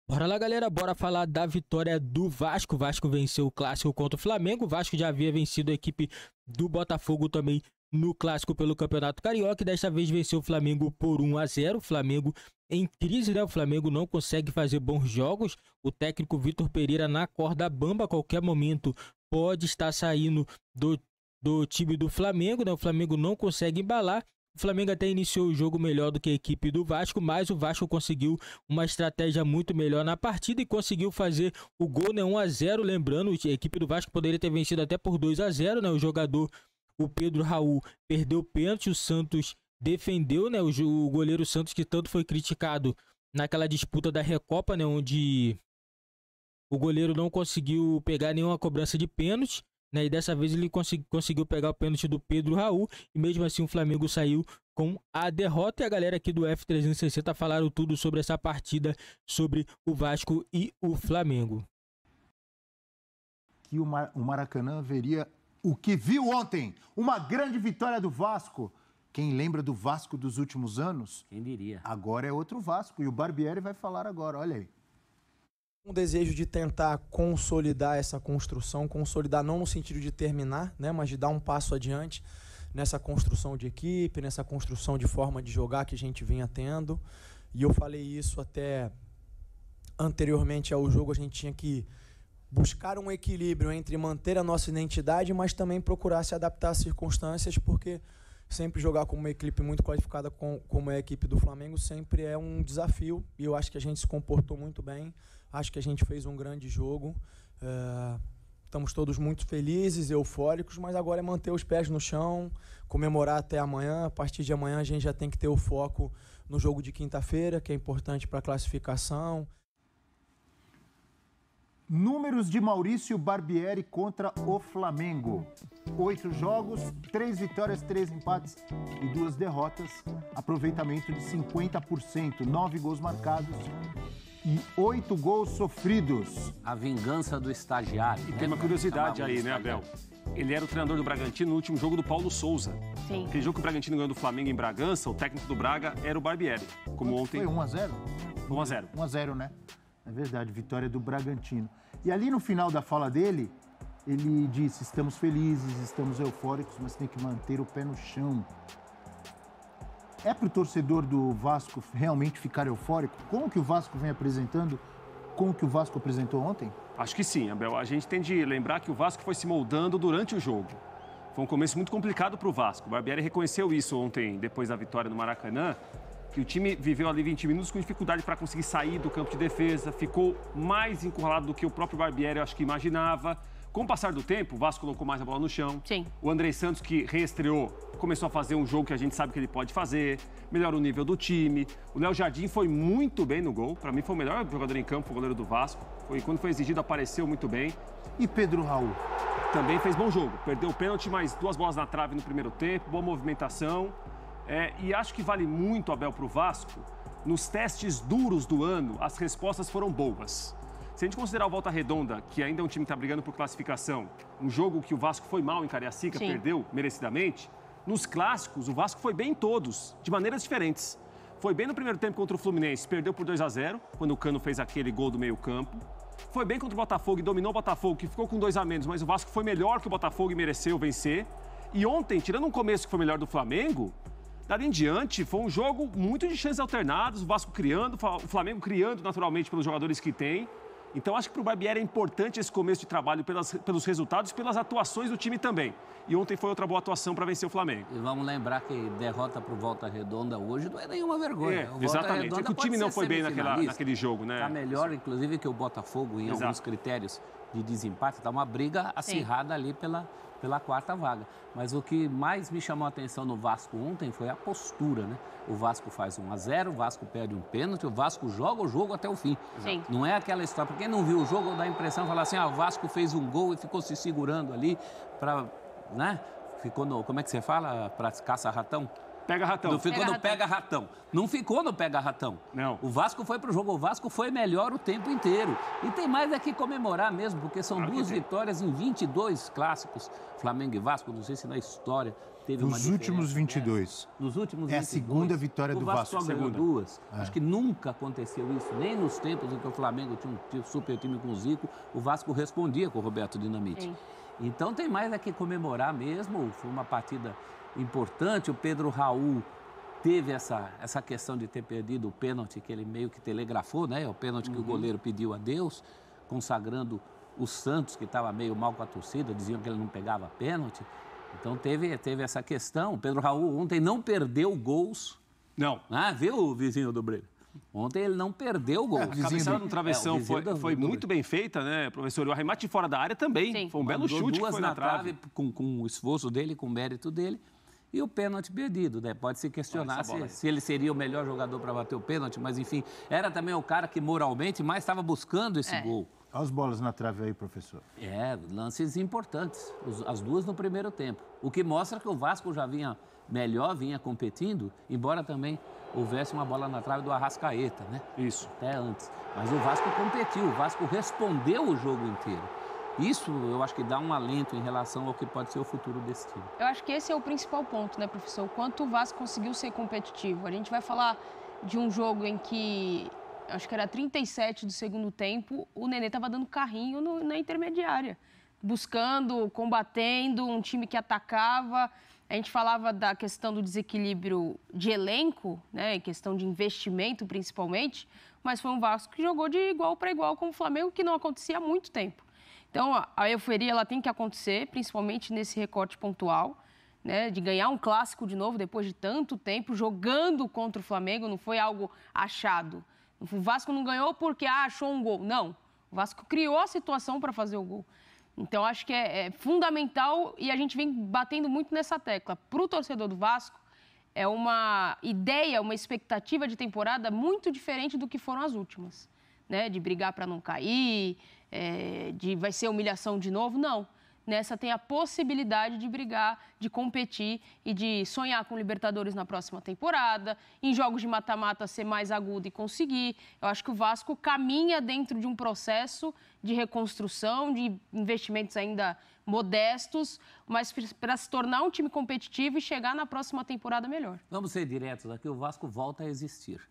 Bora lá, galera, bora falar da vitória do Vasco. O Vasco venceu o clássico contra o Flamengo. O Vasco já havia vencido a equipe do Botafogo também no clássico pelo Campeonato Carioca. E desta vez venceu o Flamengo por 1-0. O Flamengo em crise, né? O Flamengo não consegue fazer bons jogos. O técnico Vitor Pereira na corda bamba. A qualquer momento pode estar saindo do time do Flamengo, né? O Flamengo não consegue embalar. O Flamengo até iniciou o jogo melhor do que a equipe do Vasco, mas o Vasco conseguiu uma estratégia muito melhor na partida e conseguiu fazer o gol, né, 1-0. Lembrando, a equipe do Vasco poderia ter vencido até por 2-0, né? O jogador, o Pedro Raul, perdeu o pênalti, o Santos defendeu, né? O goleiro Santos, que tanto foi criticado naquela disputa da Recopa, né, onde o goleiro não conseguiu pegar nenhuma cobrança de pênalti, né? E dessa vez ele conseguiu pegar o pênalti do Pedro Raul e mesmo assim o Flamengo saiu com a derrota. E a galera aqui do F360 falaram tudo sobre essa partida, sobre o Vasco e o Flamengo. Que o Maracanã veria o que viu ontem, uma grande vitória do Vasco. Quem lembra do Vasco dos últimos anos? Quem diria? Agora é outro Vasco e o Barbieri vai falar agora, olha aí. Um desejo de tentar consolidar essa construção, consolidar não no sentido de terminar, né, mas de dar um passo adiante nessa construção de equipe, nessa construção de forma de jogar que a gente vinha tendo. E eu falei isso até anteriormente ao jogo, a gente tinha que buscar um equilíbrio entre manter a nossa identidade, mas também procurar se adaptar às circunstâncias, porque sempre jogar com uma equipe muito qualificada como é a equipe do Flamengo sempre é um desafio. E eu acho que a gente se comportou muito bem. Acho que a gente fez um grande jogo. Estamos todos muito felizes, eufóricos, mas agora é manter os pés no chão, comemorar até amanhã. A partir de amanhã a gente já tem que ter o foco no jogo de quinta-feira, que é importante para a classificação. Números de Maurício Barbieri contra o Flamengo. 8 jogos, 3 vitórias, 3 empates e 2 derrotas. Aproveitamento de 50%, 9 gols marcados e 8 gols sofridos. A vingança do estagiário. E tem uma curiosidade aí, né, Abel? Ele era o treinador do Bragantino no último jogo do Paulo Souza. Sim. Aquele jogo que o Bragantino ganhou do Flamengo em Bragança, o técnico do Braga era o Barbieri. Como ontem. Foi 1-0? 1-0. 1-0, né? É verdade, vitória do Bragantino. E ali no final da fala dele, ele disse: estamos felizes, estamos eufóricos, mas tem que manter o pé no chão. É para o torcedor do Vasco realmente ficar eufórico? Como que o Vasco vem apresentando? Como que o Vasco apresentou ontem? Acho que sim, Abel. A gente tem de lembrar que o Vasco foi se moldando durante o jogo. Foi um começo muito complicado para o Vasco. O Barbieri reconheceu isso ontem, depois da vitória no Maracanã, que o time viveu ali 20 minutos com dificuldade para conseguir sair do campo de defesa, ficou mais encurralado do que o próprio Barbieri, eu acho que imaginava. Com o passar do tempo, o Vasco colocou mais a bola no chão. Sim. O Andrei Santos, que reestreou, começou a fazer um jogo que a gente sabe que ele pode fazer, melhora o nível do time. O Léo Jardim foi muito bem no gol. Para mim, foi o melhor jogador em campo, o goleiro do Vasco. Quando foi exigido, apareceu muito bem. E Pedro Raul? Também fez bom jogo. Perdeu o pênalti, mas 2 bolas na trave no primeiro tempo, boa movimentação. E acho que vale muito, Abel, para o Vasco. Nos testes duros do ano, as respostas foram boas. Se a gente considerar o Volta Redonda, que ainda é um time que está brigando por classificação, um jogo que o Vasco foi mal em Cariacica, perdeu merecidamente, nos clássicos o Vasco foi bem em todos, de maneiras diferentes. Foi bem no primeiro tempo contra o Fluminense, perdeu por 2-0, quando o Cano fez aquele gol do meio-campo. Foi bem contra o Botafogo e dominou o Botafogo, que ficou com 2 a menos, mas o Vasco foi melhor que o Botafogo e mereceu vencer. E ontem, tirando um começo que foi melhor do Flamengo, dali em diante, foi um jogo muito de chances alternadas, o Vasco criando, o Flamengo criando naturalmente pelos jogadores que tem. Então, acho que para o Barbieri é importante esse começo de trabalho pelos resultados e pelas atuações do time também. E ontem foi outra boa atuação para vencer o Flamengo. E vamos lembrar que derrota para o Volta Redonda hoje não é nenhuma vergonha. Exatamente. É que o time não foi bem naquele jogo, né? Está melhor, inclusive, que o Botafogo em alguns critérios de desempate. Está uma briga acirrada ali pela 4ª vaga. Mas o que mais me chamou a atenção no Vasco ontem foi a postura, né? O Vasco faz 1-0, o Vasco perde um pênalti, o Vasco joga o jogo até o fim. Sim. Não é aquela história, porque quem não viu o jogo dá a impressão de falar assim, o Vasco fez um gol e ficou se segurando ali para, né? Ficou no, como é que você fala? Para caça-ratão? Pega ratão. Não ficou no pega-ratão. Não ficou no pega-ratão. Não. O Vasco foi pro jogo. O Vasco foi melhor o tempo inteiro. E tem mais é que comemorar mesmo, porque são duas vitórias em 22 clássicos. Flamengo e Vasco, não sei se na história teve uma diferença. Nos últimos 22. Nos últimos 22. É a segunda vitória do Vasco. O Vasco só ganhou duas. Acho que nunca aconteceu isso. Nem nos tempos em que o Flamengo tinha um super time com o Zico, o Vasco respondia com o Roberto Dinamite. Sim. Então tem mais é que comemorar mesmo. Foi uma partida importante. O Pedro Raul teve essa questão de ter perdido o pênalti que ele meio que telegrafou, né? O pênalti que o goleiro pediu a Deus, consagrando o Santos, que estava meio mal com a torcida, diziam que ele não pegava pênalti. Então teve essa questão. O Pedro Raul ontem não perdeu gols. Não. Ah, viu o vizinho do Brilho? Ontem ele não perdeu gols. A cabeçada no travessão foi muito bem feita, né, professor? E o arremate fora da área também. Sim. Foi um belo chute que foi na trave. Com o esforço dele, com o mérito dele. E o pênalti perdido, né? Pode se questionar se ele seria o melhor jogador para bater o pênalti, mas enfim, era também o cara que moralmente mais estava buscando esse gol. Olha as bolas na trave aí, professor. Lances importantes, as duas no primeiro tempo. O que mostra que o Vasco já vinha melhor, vinha competindo, embora também houvesse uma bola na trave do Arrascaeta, né? Isso. Até antes. Mas o Vasco competiu, o Vasco respondeu o jogo inteiro. Isso eu acho que dá um alento em relação ao que pode ser o futuro desse time. Eu acho que esse é o principal ponto, né, professor? O quanto o Vasco conseguiu ser competitivo. A gente vai falar de um jogo em que, acho que era 37 do segundo tempo, o Nenê estava dando carrinho na intermediária. Buscando, combatendo, um time que atacava. A gente falava da questão do desequilíbrio de elenco, né, em questão de investimento principalmente, mas foi um Vasco que jogou de igual para igual com o Flamengo, que não acontecia há muito tempo. Então, a euforia ela tem que acontecer, principalmente nesse recorte pontual, né, de ganhar um clássico de novo depois de tanto tempo, jogando contra o Flamengo, não foi algo achado. O Vasco não ganhou porque achou um gol. Não, o Vasco criou a situação para fazer o gol. Então, acho que é fundamental e a gente vem batendo muito nessa tecla. Para o torcedor do Vasco, é uma ideia, uma expectativa de temporada muito diferente do que foram as últimas, né, de brigar para não cair, vai ser humilhação de novo, não. Nessa tem a possibilidade de brigar, de competir e de sonhar com Libertadores na próxima temporada, em jogos de mata-mata ser mais agudo e conseguir. Eu acho que o Vasco caminha dentro de um processo de reconstrução, de investimentos ainda modestos, mas para se tornar um time competitivo e chegar na próxima temporada melhor. Vamos ser diretos aqui, o Vasco volta a existir.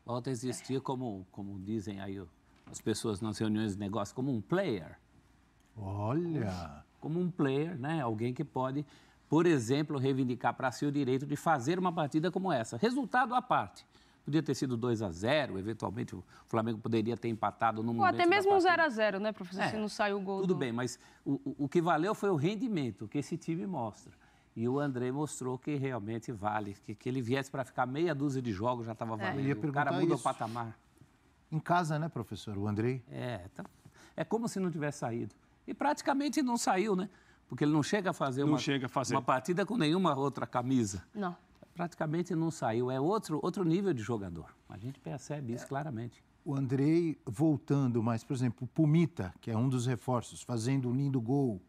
Volta a existir como dizem aí as pessoas nas reuniões de negócio, como um player. Olha! Como um player, né? Alguém que pode, por exemplo, reivindicar para si o direito de fazer uma partida como essa. Resultado à parte. Podia ter sido 2-0, eventualmente o Flamengo poderia ter empatado no momento. Ou até mesmo um 0-0, né, professor? Se não saiu o gol. Tudo bem, mas o que valeu foi o rendimento que esse time mostra. E o André mostrou que realmente vale, que ele viesse para ficar meia dúzia de jogos já estava valendo. O cara muda o patamar. Em casa, né, professor? O André? É como se não tivesse saído. E praticamente não saiu, né? Porque ele não chega a fazer uma partida com nenhuma outra camisa. Não. Praticamente não saiu. É outro nível de jogador. A gente percebe isso claramente. O André voltando, mas, por exemplo, o Pumita, que é um dos reforços, fazendo um lindo gol.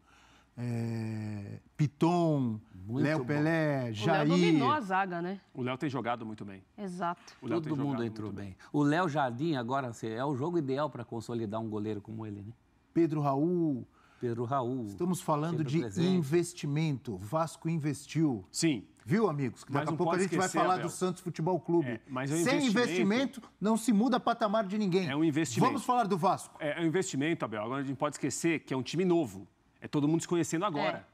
Piton, Léo Pelé, Jair. O Léo dominou a zaga, né? O Léo tem jogado muito bem. Exato. Todo mundo entrou bem. O Léo Jardim agora é o jogo ideal para consolidar um goleiro como ele, né? Pedro Raul. Estamos falando de investimento. O Vasco investiu. Sim. Viu, amigos? Daqui a pouco a gente vai falar do Santos Futebol Clube. Sem investimento, não se muda patamar de ninguém. É um investimento. Vamos falar do Vasco. É um investimento, Abel. Agora a gente pode esquecer que é um time novo. É todo mundo se conhecendo agora.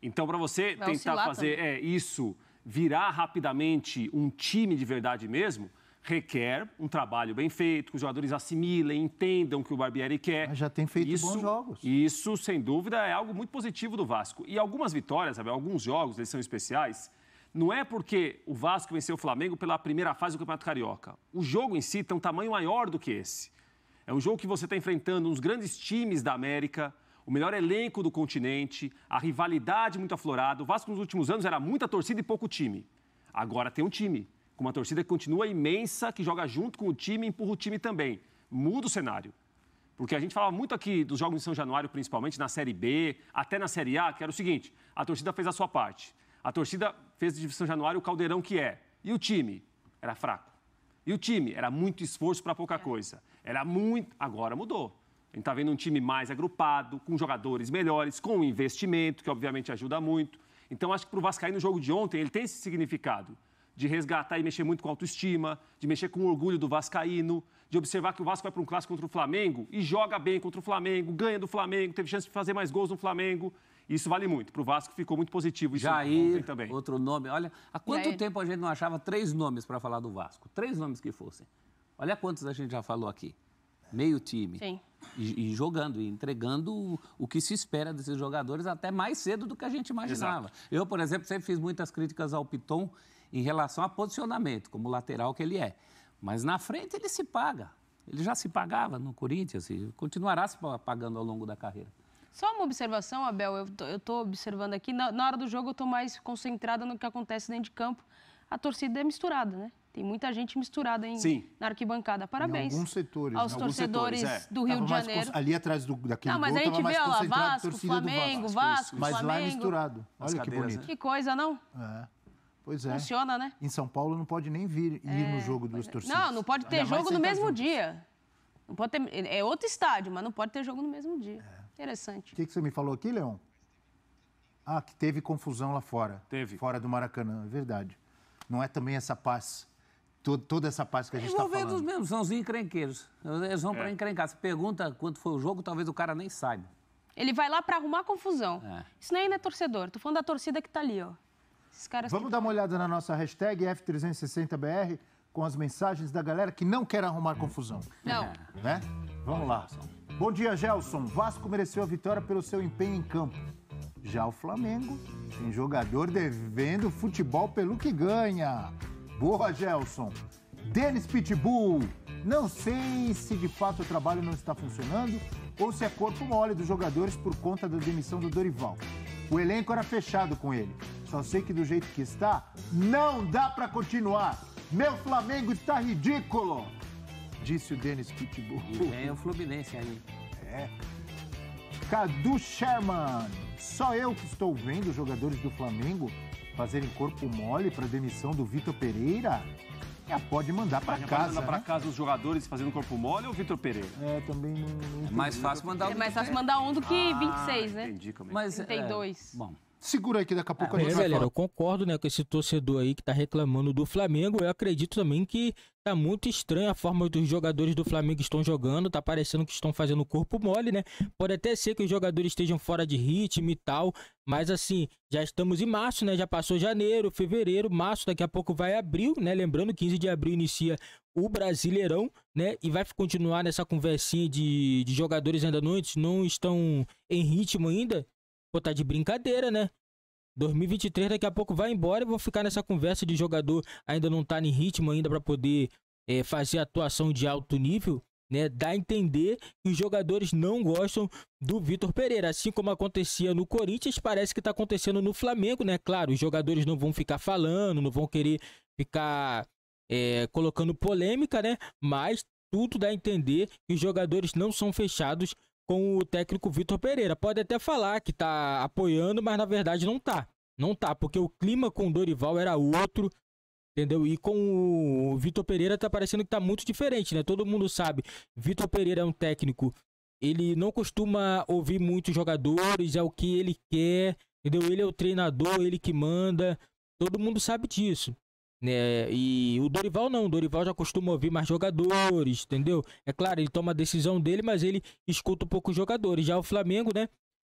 Então, para você tentar fazer isso virar rapidamente um time de verdade mesmo, requer um trabalho bem feito, que os jogadores assimilem, entendam o que o Barbieri quer. Mas já tem feito bons jogos. Isso, sem dúvida, é algo muito positivo do Vasco. E algumas vitórias, Abel, alguns jogos, eles são especiais, não é porque o Vasco venceu o Flamengo pela primeira fase do Campeonato Carioca. O jogo em si tem um tamanho maior do que esse. É um jogo que você está enfrentando uns grandes times da América, o melhor elenco do continente, a rivalidade muito aflorada. O Vasco nos últimos anos era muita torcida e pouco time. Agora tem um time, com uma torcida que continua imensa, que joga junto com o time e empurra o time também. Muda o cenário. Porque a gente falava muito aqui dos jogos em São Januário, principalmente na Série B, até na Série A, que era o seguinte, a torcida fez a sua parte. A torcida fez de São Januário o caldeirão que é. E o time? Era fraco. E o time? Era muito esforço para pouca coisa. Era muito... Agora mudou. A gente está vendo um time mais agrupado, com jogadores melhores, com investimento, que obviamente ajuda muito. Então, acho que para o Vascaíno, no jogo de ontem, ele tem esse significado de resgatar e mexer muito com a autoestima, de mexer com o orgulho do vascaíno, de observar que o Vasco vai para um clássico contra o Flamengo e joga bem contra o Flamengo, ganha do Flamengo, teve chance de fazer mais gols no Flamengo. Isso vale muito. Para o Vasco ficou muito positivo. Isso Jair, também. Outro nome. Olha, há quanto tempo a gente não achava 3 nomes para falar do Vasco? 3 nomes que fossem. Olha quantos a gente já falou aqui. Meio time. Sim. E jogando, e entregando o que se espera desses jogadores até mais cedo do que a gente imaginava. Exato. Eu, por exemplo, sempre fiz muitas críticas ao Piton em relação a posicionamento, como lateral que ele é. Mas na frente ele se paga. Ele já se pagava no Corinthians e continuará se pagando ao longo da carreira. Só uma observação, Abel, eu estou observando aqui, na hora do jogo eu estou mais concentrada no que acontece dentro de campo. A torcida é misturada, né? Tem muita gente misturada na arquibancada. Parabéns. Em alguns setores. Aos torcedores do Rio de Janeiro. Ali atrás daquele gol, mas a gente vê, olha lá, Vasco, Flamengo, Vasco, mas Flamengo. Mas lá é misturado. Olha que bonito. Né? Que coisa, não? É. Pois é. Funciona, né? Em São Paulo não pode nem ir no jogo dos torcidas. Não pode ter jogo no mesmo dia. Não pode ter, é outro estádio, mas não pode ter jogo no mesmo dia. Interessante. O que você me falou aqui, Leon? Ah, que teve confusão lá fora. Teve. Fora do Maracanã, é verdade. Não é também essa paz, toda essa paz que a gente está falando. Envolvidos mesmo, são os encrenqueiros. Eles vão para encrencar. Se pergunta quanto foi o jogo, talvez o cara nem saiba. Ele vai lá para arrumar confusão. Isso nem é torcedor. Tô falando da torcida que tá ali, ó. Esses caras Vamos dar uma olhada na nossa hashtag F360BR com as mensagens da galera que não quer arrumar confusão. Não. Né? Vamos lá. Bom dia, Gelson. Vasco mereceu a vitória pelo seu empenho em campo. Já o Flamengo tem jogador devendo futebol pelo que ganha. Boa, Gelson. Denis Pitbull. Não sei se de fato o trabalho não está funcionando ou se é corpo mole dos jogadores por conta da demissão do Dorival. O elenco era fechado com ele. Só sei que do jeito que está, não dá para continuar. Meu Flamengo está ridículo, disse o Denis Pitbull. E vem o Fluminense aí. É. Cadu Sherman. Só eu que estou vendo os jogadores do Flamengo fazerem corpo mole para a demissão do Vitor Pereira? Já pode mandar para casa, mandar para casa os jogadores fazendo corpo mole ou o Vitor Pereira? Também não é mais fácil mandar um. É mais fácil mandar um do que 26, né? Entendi como é. Mas 32. Bom. Segura aí que daqui a pouco a gente vai galera, falar. eu concordo, né, com esse torcedor aí que tá reclamando do Flamengo. Eu acredito também que tá muito estranha a forma dos jogadores do Flamengo estão jogando. Tá parecendo que estão fazendo corpo mole, né? Pode até ser que os jogadores estejam fora de ritmo e tal. Mas assim, já estamos em março, né? Já passou janeiro, fevereiro, março, daqui a pouco vai abril, né? Lembrando, 15 de abril inicia o Brasileirão, né? E vai continuar nessa conversinha de jogadores ainda não estão em ritmo ainda. Pô, tá de brincadeira, né? 2023 daqui a pouco vai embora e vou ficar nessa conversa de jogador ainda não tá em ritmo ainda para poder fazer atuação de alto nível, né? Dá a entender que os jogadores não gostam do Vitor Pereira, assim como acontecia no Corinthians, parece que tá acontecendo no Flamengo, né? Claro, os jogadores não vão ficar falando, não vão querer ficar colocando polêmica, né? Mas tudo dá a entender que os jogadores não são fechados com o técnico Vitor Pereira. Pode até falar que tá apoiando, mas na verdade não tá. Não tá, porque o clima com o Dorival era outro, entendeu? E com o Vitor Pereira tá parecendo que tá muito diferente, né? Todo mundo sabe, Vitor Pereira é um técnico, ele não costuma ouvir muitos jogadores, é o que ele quer, entendeu? Ele é o treinador, ele que manda, todo mundo sabe disso. E o Dorival não, o Dorival já costuma ouvir mais jogadores, entendeu? É claro, ele toma a decisão dele, mas ele escuta um pouco os jogadores. Já o Flamengo, né,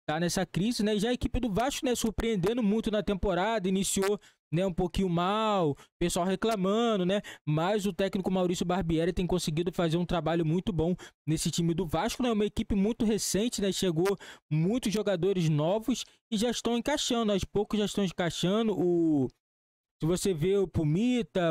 tá nessa crise, né, e já a equipe do Vasco, né, surpreendendo muito na temporada, iniciou, né, um pouquinho mal, pessoal reclamando, né, mas o técnico Maurício Barbieri tem conseguido fazer um trabalho muito bom nesse time do Vasco, né, uma equipe muito recente, né, chegou muitos jogadores novos e já estão encaixando, aos poucos já estão encaixando. Se você vê o Pumita,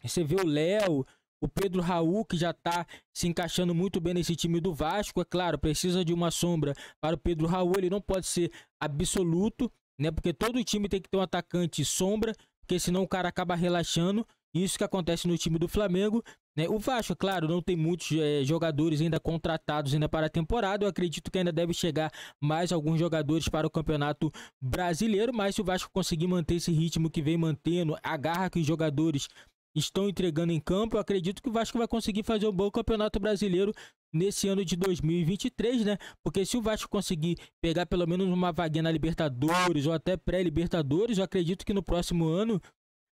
você vê o Léo, o Pedro Raul, que já está se encaixando muito bem nesse time do Vasco. É claro, precisa de uma sombra para o Pedro Raul, ele não pode ser absoluto, né? Porque todo time tem que ter um atacante sombra, porque senão o cara acaba relaxando. Isso que acontece no time do Flamengo. né? O Vasco, claro, não tem muitos jogadores ainda contratados ainda para a temporada. Eu acredito que ainda deve chegar mais alguns jogadores para o Campeonato Brasileiro, mas se o Vasco conseguir manter esse ritmo que vem mantendo, a garra que os jogadores estão entregando em campo, eu acredito que o Vasco vai conseguir fazer um bom Campeonato Brasileiro nesse ano de 2023, né? Porque se o Vasco conseguir pegar pelo menos uma vaguinha na Libertadores ou até pré-Libertadores, eu acredito que no próximo ano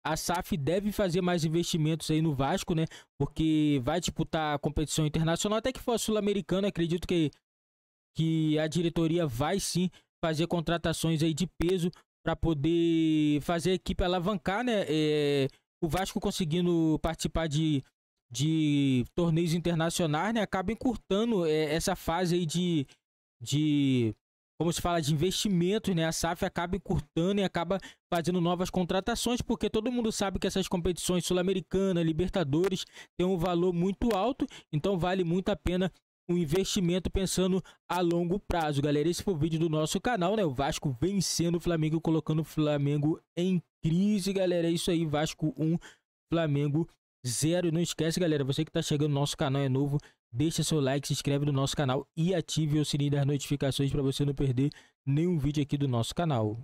a SAF deve fazer mais investimentos aí no Vasco, né? Porque vai disputar a competição internacional, até que for a Sul-Americana, acredito que a diretoria vai sim fazer contratações aí de peso para poder fazer a equipe alavancar, né? O Vasco conseguindo participar de torneios internacionais, né, acaba encurtando essa fase aí de como se fala, de investimentos, né? A SAF acaba encurtando e acaba fazendo novas contratações, porque todo mundo sabe que essas competições Sul-Americana, Libertadores, têm um valor muito alto, então vale muito a pena um investimento pensando a longo prazo, galera. Esse foi o vídeo do nosso canal, né? O Vasco vencendo o Flamengo, colocando o Flamengo em crise, galera. É isso aí, Vasco 1, Flamengo 0. Não esquece, galera, você que tá chegando no nosso canal é novo, deixa seu like, se inscreve no nosso canal e ative o sininho das notificações para você não perder nenhum vídeo aqui do nosso canal.